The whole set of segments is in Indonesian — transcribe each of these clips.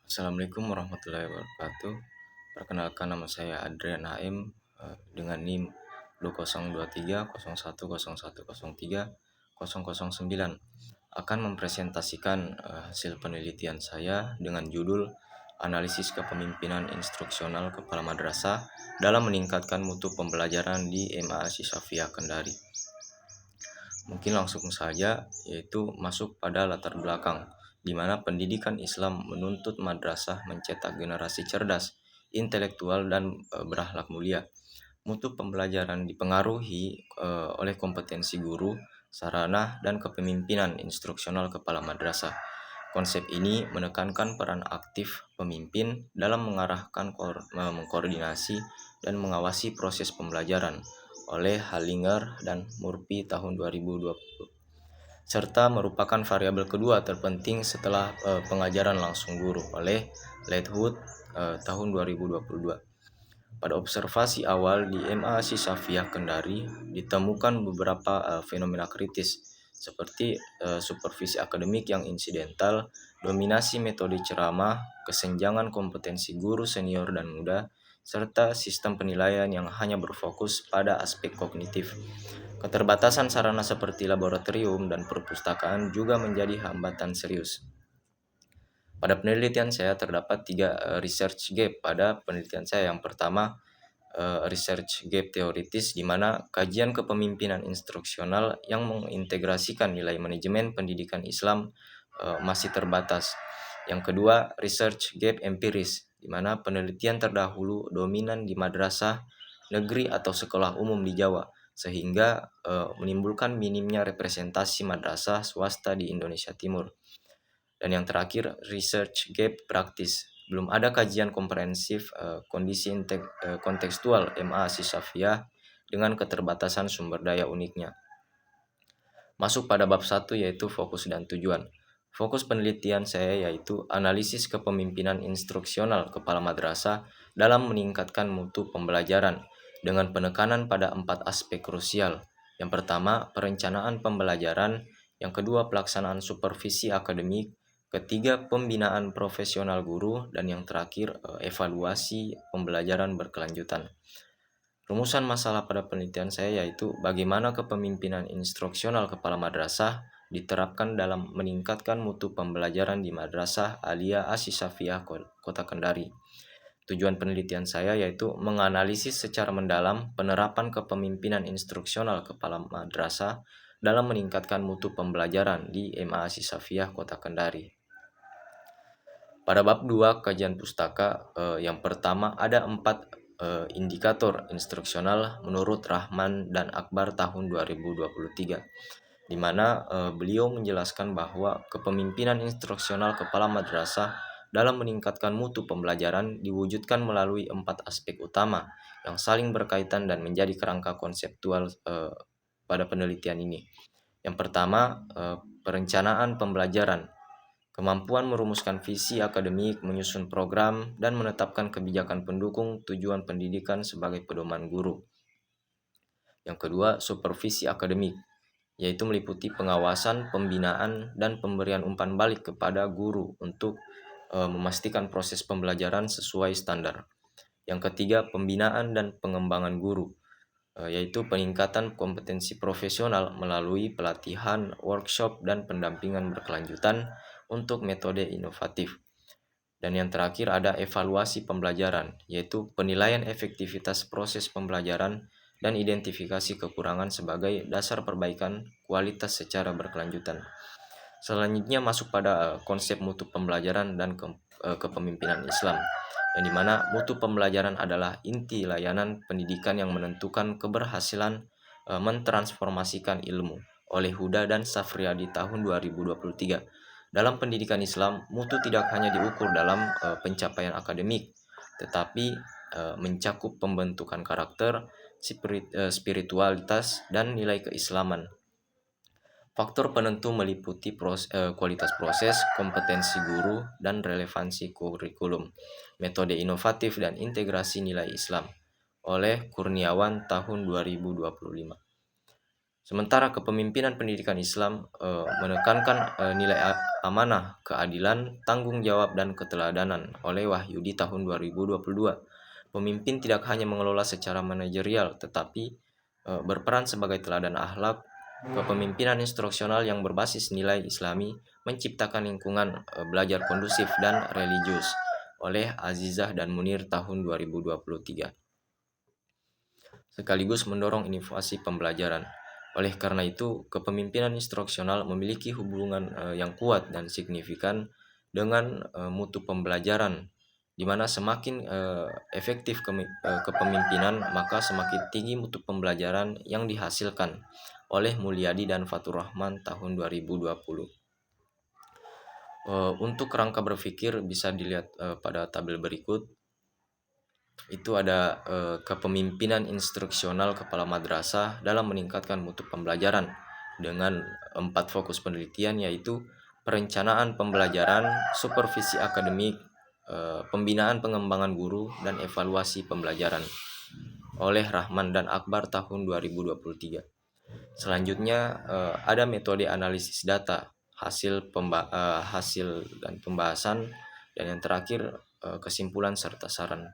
Assalamualaikum warahmatullahi wabarakatuh. Perkenalkan, nama saya Adrian HM dengan NIM 20230101030009, akan mempresentasikan hasil penelitian saya dengan judul Analisis Kepemimpinan Instruksional Kepala Madrasah dalam Meningkatkan Mutu Pembelajaran di MA Sisafia Kendari. Mungkin langsung saja, yaitu masuk pada latar belakang, di mana pendidikan Islam menuntut madrasah mencetak generasi cerdas, intelektual, dan berakhlak mulia. Mutu pembelajaran dipengaruhi oleh kompetensi guru, sarana, dan kepemimpinan instruksional kepala madrasah. Konsep ini menekankan peran aktif pemimpin dalam mengarahkan, mengkoordinasi, dan mengawasi proses pembelajaran oleh Hallinger dan Murphy tahun 2020, serta merupakan variabel kedua terpenting setelah pengajaran langsung guru oleh Ledwood tahun 2022. Pada observasi awal di MA Sisafia Kendari ditemukan beberapa fenomena kritis seperti supervisi akademik yang insidental, dominasi metode ceramah, kesenjangan kompetensi guru senior dan muda, serta sistem penilaian yang hanya berfokus pada aspek kognitif. Keterbatasan sarana seperti laboratorium dan perpustakaan juga menjadi hambatan serius. Pada penelitian saya terdapat 3 research gap pada penelitian saya. Yang pertama, research gap teoritis, di mana kajian kepemimpinan instruksional yang mengintegrasikan nilai manajemen pendidikan Islam masih terbatas. Yang kedua, research gap empiris, di mana penelitian terdahulu dominan di madrasah negeri atau sekolah umum di Jawa, sehingga menimbulkan minimnya representasi madrasah swasta di Indonesia Timur. Dan yang terakhir, research gap praktis. Belum ada kajian komprehensif kondisi kontekstual MA Sisafia dengan keterbatasan sumber daya uniknya. Masuk pada bab 1, yaitu fokus dan tujuan. Fokus penelitian saya yaitu analisis kepemimpinan instruksional kepala madrasah dalam meningkatkan mutu pembelajaran dengan penekanan pada 4 aspek krusial. Yang pertama, perencanaan pembelajaran. Yang kedua, pelaksanaan supervisi akademik. Ketiga, pembinaan profesional guru. Dan yang terakhir, evaluasi pembelajaran berkelanjutan. Rumusan masalah pada penelitian saya yaitu bagaimana kepemimpinan instruksional kepala madrasah diterapkan dalam meningkatkan mutu pembelajaran di Madrasah Aliyah Asy-Syafi'iyah Kota Kendari. Tujuan penelitian saya yaitu menganalisis secara mendalam penerapan kepemimpinan instruksional kepala madrasah dalam meningkatkan mutu pembelajaran di MA Asy-Syafi'iyah Kota Kendari. Pada bab 2 kajian pustaka, yang pertama ada 4 indikator instruksional menurut Rahman dan Akbar tahun 2023, di mana beliau menjelaskan bahwa kepemimpinan instruksional kepala madrasah dalam meningkatkan mutu pembelajaran diwujudkan melalui 4 aspek utama yang saling berkaitan dan menjadi kerangka konseptual pada penelitian ini. Yang pertama, perencanaan pembelajaran. Kemampuan merumuskan visi akademik, menyusun program, dan menetapkan kebijakan pendukung tujuan pendidikan sebagai pedoman guru. Yang kedua, supervisi akademik, yaitu meliputi pengawasan, pembinaan, dan pemberian umpan balik kepada guru untuk memastikan proses pembelajaran sesuai standar. Yang ketiga, pembinaan dan pengembangan guru, yaitu peningkatan kompetensi profesional melalui pelatihan, workshop, dan pendampingan berkelanjutan untuk metode inovatif. Dan yang terakhir ada evaluasi pembelajaran, yaitu penilaian efektivitas proses pembelajaran dan identifikasi kekurangan sebagai dasar perbaikan kualitas secara berkelanjutan. Selanjutnya masuk pada konsep mutu pembelajaran dan kepemimpinan Islam, yang dimana mutu pembelajaran adalah inti layanan pendidikan yang menentukan keberhasilan mentransformasikan ilmu oleh Huda dan Safriyadi tahun 2023. Dalam pendidikan Islam, mutu tidak hanya diukur dalam pencapaian akademik, tetapi mencakup pembentukan karakter, spiritualitas, dan nilai keislaman. Faktor penentu meliputi kualitas proses, kompetensi guru, dan relevansi kurikulum, metode inovatif, dan integrasi nilai Islam oleh Kurniawan tahun 2025. Sementara kepemimpinan pendidikan Islam menekankan nilai amanah, keadilan, tanggung jawab, dan keteladanan oleh Wahyu di tahun 2022. Pemimpin tidak hanya mengelola secara manajerial, tetapi berperan sebagai teladan akhlak. Kepemimpinan instruksional yang berbasis nilai Islami menciptakan lingkungan belajar kondusif dan religius oleh Azizah dan Munir tahun 2023, sekaligus mendorong inovasi pembelajaran. Oleh karena itu, kepemimpinan instruksional memiliki hubungan yang kuat dan signifikan dengan mutu pembelajaran, di mana semakin efektif kepemimpinan, maka semakin tinggi mutu pembelajaran yang dihasilkan oleh Mulyadi dan Fatur Rahman tahun 2020. Untuk kerangka berpikir bisa dilihat pada tabel berikut. Itu ada kepemimpinan instruksional kepala madrasah dalam meningkatkan mutu pembelajaran dengan 4 fokus penelitian, yaitu perencanaan pembelajaran, supervisi akademik, pembinaan pengembangan guru, dan evaluasi pembelajaran oleh Rahman dan Akbar tahun 2023. Selanjutnya ada metode analisis data, hasil dan pembahasan, dan yang terakhir kesimpulan serta saran.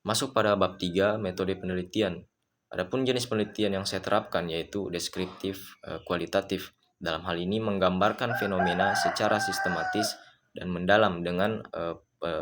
Masuk pada bab 3, metode penelitian. Adapun jenis penelitian yang saya terapkan yaitu deskriptif, kualitatif. Dalam hal ini menggambarkan fenomena secara sistematis dan mendalam dengan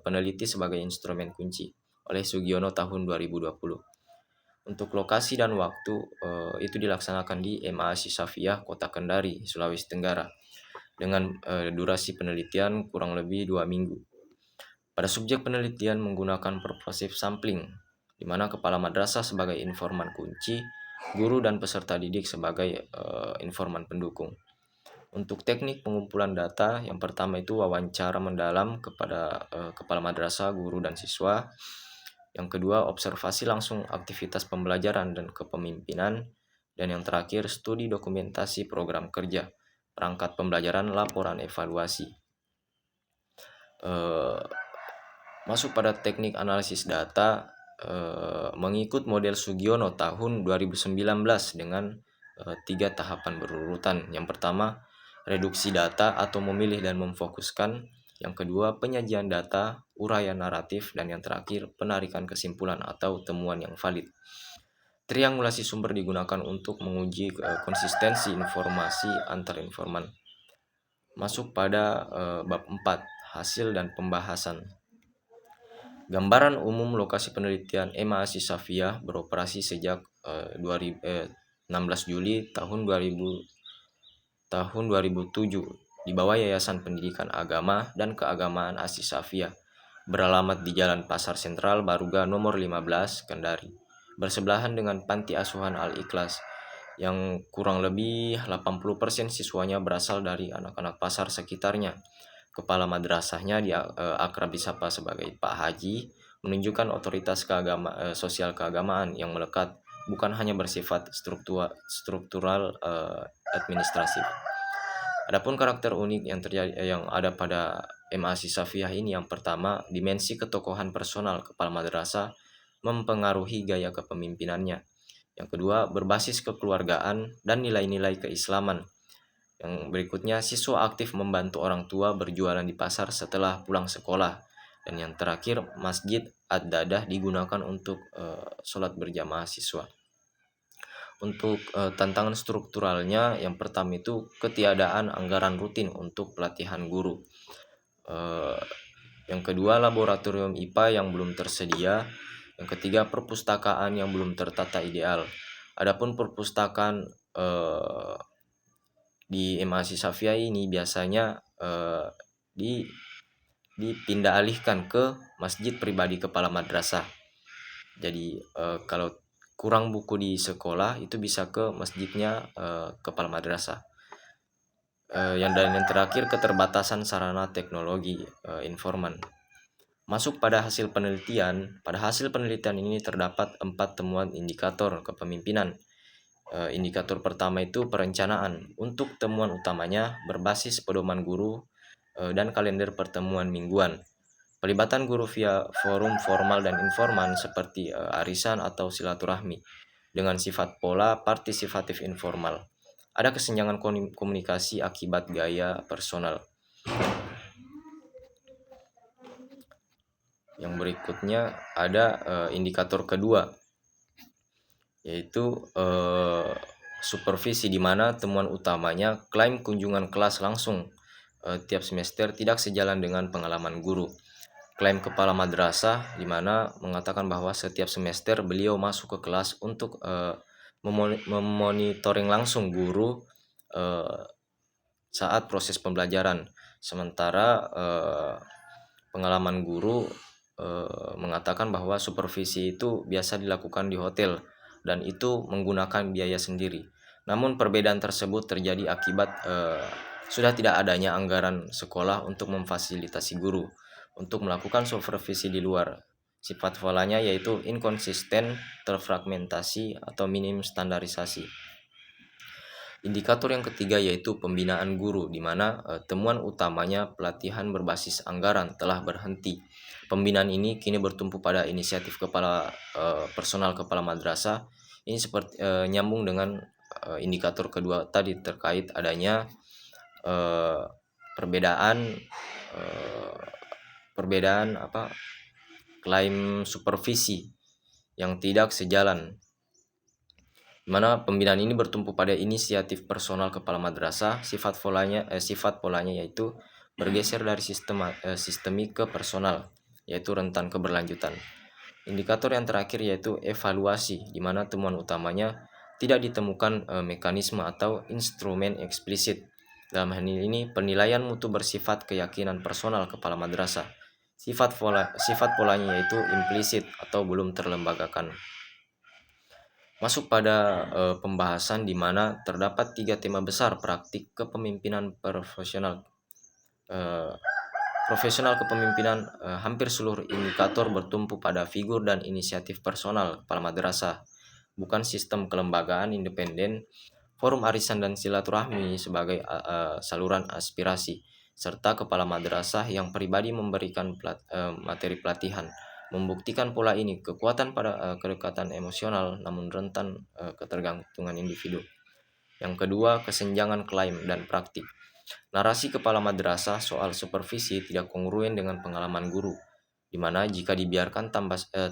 peneliti sebagai instrumen kunci oleh Sugiono tahun 2020. Untuk lokasi dan waktu itu dilaksanakan di MA Safiyah, Kota Kendari, Sulawesi Tenggara, dengan durasi penelitian kurang lebih 2 minggu. Pada subjek penelitian menggunakan purposive sampling, di mana kepala madrasah sebagai informan kunci, guru dan peserta didik sebagai informan pendukung. Untuk teknik pengumpulan data, yang pertama itu wawancara mendalam kepada kepala madrasah, guru, dan siswa. Yang kedua, observasi langsung aktivitas pembelajaran dan kepemimpinan. Dan yang terakhir, studi dokumentasi program kerja, perangkat pembelajaran, laporan evaluasi. Masuk pada teknik analisis data, mengikut model Sugiono tahun 2019 dengan 3 tahapan berurutan. Yang pertama, reduksi data atau memilih dan memfokuskan. Yang kedua, penyajian data, uraian naratif, dan yang terakhir, penarikan kesimpulan atau temuan yang valid. Triangulasi sumber digunakan untuk menguji konsistensi informasi antar informan. Masuk pada bab 4, hasil dan pembahasan. Gambaran umum lokasi penelitian MA Safiyah beroperasi sejak 16 Juli tahun 2007 di bawah Yayasan Pendidikan Agama dan Keagamaan Safiyah, beralamat di Jalan Pasar Sentral Baruga nomor 15 Kendari, bersebelahan dengan Panti Asuhan Al-Ikhlas, yang kurang lebih 80% siswanya berasal dari anak-anak pasar sekitarnya. Kepala madrasahnya akrab disapa sebagai Pak Haji, menunjukkan otoritas sosial keagamaan yang melekat, bukan hanya bersifat struktural administratif. Adapun karakter unik yang ada pada MA Safiyah ini, yang pertama, dimensi ketokohan personal kepala madrasah mempengaruhi gaya kepemimpinannya. Yang kedua, berbasis kekeluargaan dan nilai-nilai keislaman. Yang berikutnya, siswa aktif membantu orang tua berjualan di pasar setelah pulang sekolah. Dan yang terakhir, Masjid Ad-Dadah digunakan untuk sholat berjamaah siswa. Untuk tantangan strukturalnya, yang pertama itu ketiadaan anggaran rutin untuk pelatihan guru. Yang kedua, laboratorium IPA yang belum tersedia. Yang ketiga, perpustakaan yang belum tertata ideal. Adapun perpustakaan di MA Safiyah ini biasanya dipindah alihkan ke masjid pribadi kepala madrasah. Jadi kalau kurang buku di sekolah itu bisa ke masjidnya kepala madrasah. Dan yang terakhir, keterbatasan sarana teknologi informan. Masuk pada hasil penelitian. Pada hasil penelitian ini terdapat 4 temuan indikator kepemimpinan. Indikator pertama itu perencanaan. Untuk temuan utamanya berbasis pedoman guru dan kalender pertemuan mingguan. Pelibatan guru via forum formal dan informal seperti arisan atau silaturahmi. dengan sifat pola partisipatif informal. Ada kesenjangan komunikasi akibat gaya personal. Yang berikutnya ada indikator kedua, yaitu supervisi, di mana temuan utamanya klaim kunjungan kelas langsung tiap semester tidak sejalan dengan pengalaman guru. Klaim kepala madrasah di mana mengatakan bahwa setiap semester beliau masuk ke kelas untuk memonitoring langsung guru saat proses pembelajaran. Sementara pengalaman guru mengatakan bahwa supervisi itu biasa dilakukan di hotel dan itu menggunakan biaya sendiri. Namun perbedaan tersebut terjadi akibat sudah tidak adanya anggaran sekolah untuk memfasilitasi guru untuk melakukan supervisi di luar. Sifat polanya yaitu inkonsisten, terfragmentasi, atau minim standarisasi. Indikator yang ketiga yaitu pembinaan guru, di mana temuan utamanya pelatihan berbasis anggaran telah berhenti. Pembinaan ini kini bertumpu pada inisiatif personal kepala madrasah. Ini seperti nyambung dengan indikator kedua tadi terkait adanya perbedaan klaim supervisi yang tidak sejalan, di mana pembinaan ini bertumpu pada inisiatif personal kepala madrasah. Sifat polanya yaitu bergeser dari sistemik ke personal, yaitu rentan keberlanjutan. Indikator yang terakhir yaitu evaluasi, di mana temuan utamanya tidak ditemukan mekanisme atau instrumen eksplisit. Dalam hal ini penilaian mutu bersifat keyakinan personal kepala madrasah. Sifat polanya yaitu implisit atau belum terlembagakan. Masuk pada pembahasan di mana terdapat 3 tema besar praktik kepemimpinan profesional. Kepemimpinan, hampir seluruh indikator bertumpu pada figur dan inisiatif personal kepala madrasah, bukan sistem kelembagaan independen, forum arisan dan silaturahmi sebagai saluran aspirasi, serta kepala madrasah yang pribadi memberikan materi pelatihan. Membuktikan pola ini kekuatan pada kedekatan emosional namun rentan ketergantungan individu. Yang kedua, kesenjangan klaim dan praktik. Narasi kepala madrasah soal supervisi tidak kongruen dengan pengalaman guru, di mana jika dibiarkan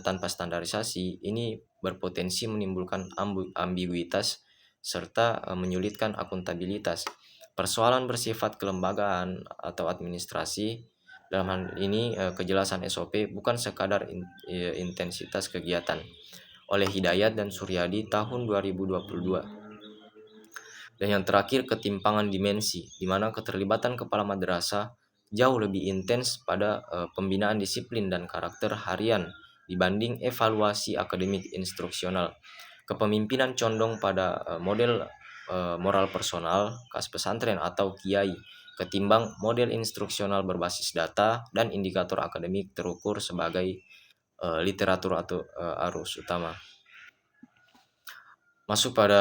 tanpa standarisasi, ini berpotensi menimbulkan ambiguitas serta menyulitkan akuntabilitas. Persoalan bersifat kelembagaan atau administrasi, dalam hal ini kejelasan SOP bukan sekadar intensitas kegiatan, oleh Hidayat dan Suryadi tahun 2022. Dan yang terakhir, ketimpangan dimensi, di mana keterlibatan kepala madrasah jauh lebih intens pada pembinaan disiplin dan karakter harian dibanding evaluasi akademik instruksional. Kepemimpinan condong pada model moral personal, khas pesantren atau kiai, ketimbang model instruksional berbasis data dan indikator akademik terukur sebagai literatur atau arus utama. Masuk pada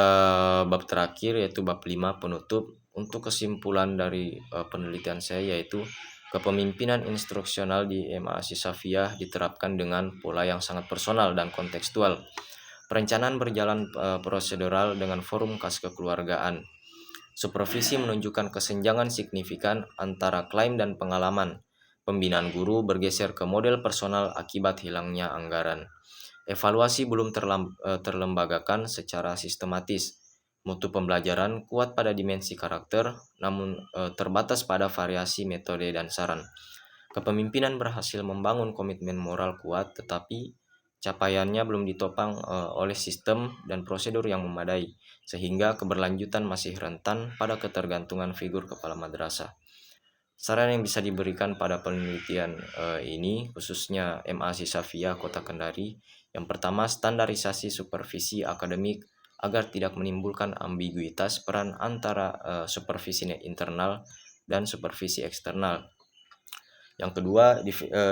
bab terakhir yaitu bab 5 penutup. Untuk kesimpulan dari penelitian saya yaitu kepemimpinan instruksional di MA Safiyah diterapkan dengan pola yang sangat personal dan kontekstual. Perencanaan berjalan prosedural dengan forum khas kekeluargaan. Supervisi menunjukkan kesenjangan signifikan antara klaim dan pengalaman. Pembinaan guru bergeser ke model personal akibat hilangnya anggaran. Evaluasi belum terlembagakan secara sistematis. Mutu pembelajaran kuat pada dimensi karakter, namun terbatas pada variasi metode dan saran. Kepemimpinan berhasil membangun komitmen moral kuat, tetapi capaiannya belum ditopang oleh sistem dan prosedur yang memadai, sehingga keberlanjutan masih rentan pada ketergantungan figur kepala madrasah. Saran yang bisa diberikan pada penelitian ini, khususnya MA Safiyah Kota Kendari, yang pertama, standarisasi supervisi akademik agar tidak menimbulkan ambiguitas peran antara supervisi internal dan supervisi eksternal. Yang kedua,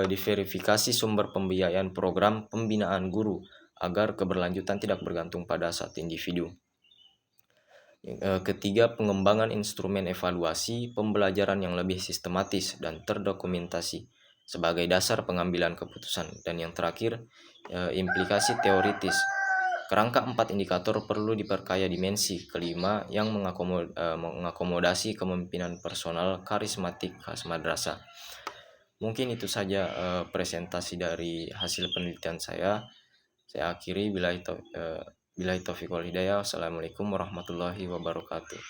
diverifikasi sumber pembiayaan program pembinaan guru agar keberlanjutan tidak bergantung pada satu individu. Ketiga, pengembangan instrumen evaluasi pembelajaran yang lebih sistematis dan terdokumentasi sebagai dasar pengambilan keputusan. Dan yang terakhir, implikasi teoritis Kerangka 4 indikator perlu diperkaya dimensi kelima yang mengakomodasi kepemimpinan personal karismatik khas madrasah. Mungkin itu saja presentasi dari hasil penelitian saya. Saya akhiri, billahi taufiq wal hidayah. Wassalamualaikum warahmatullahi wabarakatuh.